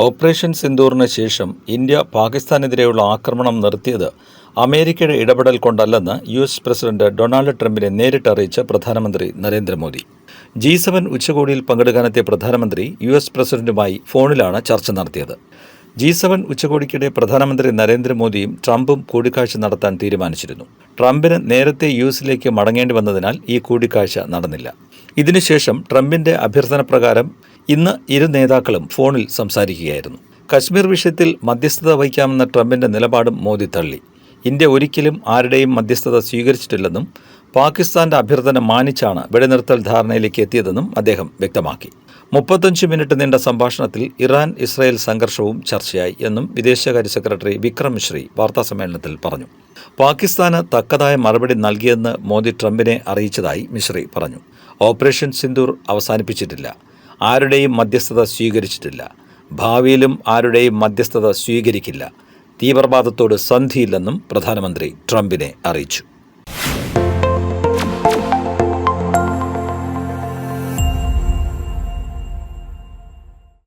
Operation സിന്ദൂറിന് ശേഷം India പാകിസ്ഥാനെതിരെയുള്ള ആക്രമണം നിർത്തിയത് അമേരിക്കയുടെ ഇടപെടൽ കൊണ്ടല്ലെന്ന് US പ്രസിഡന്റ് ഡൊണാൾഡ് ട്രംപിനെ നേരിട്ട് അറിയിച്ച പ്രധാനമന്ത്രി നരേന്ദ്രമോദി. G7 ഉച്ചകോടിയിൽ പങ്കെടുക്കാനെത്തിയ പ്രധാനമന്ത്രി US പ്രസിഡന്റുമായി ഫോണിലാണ് ചർച്ച നടത്തിയത്. G7 ഉച്ചകോടിക്കിടെ പ്രധാനമന്ത്രി നരേന്ദ്രമോദിയും ട്രംപും കൂടിക്കാഴ്ച നടത്താൻ തീരുമാനിച്ചിരുന്നു. ട്രംപിന് നേരത്തെ US മടങ്ങേണ്ടി വന്നതിനാൽ ഈ കൂടിക്കാഴ്ച നടന്നില്ല. ഇതിനുശേഷം ട്രംപിന്റെ അഭ്യർത്ഥന പ്രകാരം ഇന്ന് ഇരു നേതാക്കളും ഫോണിൽ സംസാരിക്കുകയായിരുന്നു. കശ്മീർ വിഷയത്തിൽ മധ്യസ്ഥത വഹിക്കാമെന്ന ട്രംപിന്റെ നിലപാടും മോദി തള്ളി. ഇന്ത്യ ഒരിക്കലും ആരുടെയും മധ്യസ്ഥത സ്വീകരിച്ചിട്ടില്ലെന്നും പാകിസ്ഥാന്റെ അഭ്യർത്ഥന മാനിച്ചാണ് വെടിനിർത്തൽ ധാരണയിലേക്ക് എത്തിയതെന്നും അദ്ദേഹം വ്യക്തമാക്കി. 35 മിനിറ്റ് നീണ്ട സംഭാഷണത്തിൽ ഇറാൻ ഇസ്രായേൽ സംഘർഷവും ചർച്ചയായി എന്നും വിദേശകാര്യ സെക്രട്ടറി വിക്രം മിശ്രി വാർത്താസമ്മേളനത്തിൽ പറഞ്ഞു. പാകിസ്ഥാന് തക്കതായ മറുപടി നൽകിയെന്ന് മോദി ട്രംപിനെ അറിയിച്ചതായി മിശ്രി പറഞ്ഞു. ഓപ്പറേഷൻ സിന്ദൂർ അവസാനിപ്പിച്ചിട്ടില്ല, ആരുടെയും മധ്യസ്ഥത സ്വീകരിച്ചിട്ടില്ല, ഭാവിയിലും ആരുടെയും മധ്യസ്ഥത സ്വീകരിക്കില്ല, തീവ്രവാദത്തോട് സന്ധിയില്ലെന്നും പ്രധാനമന്ത്രി ട്രംപിനെ അറിയിച്ചു.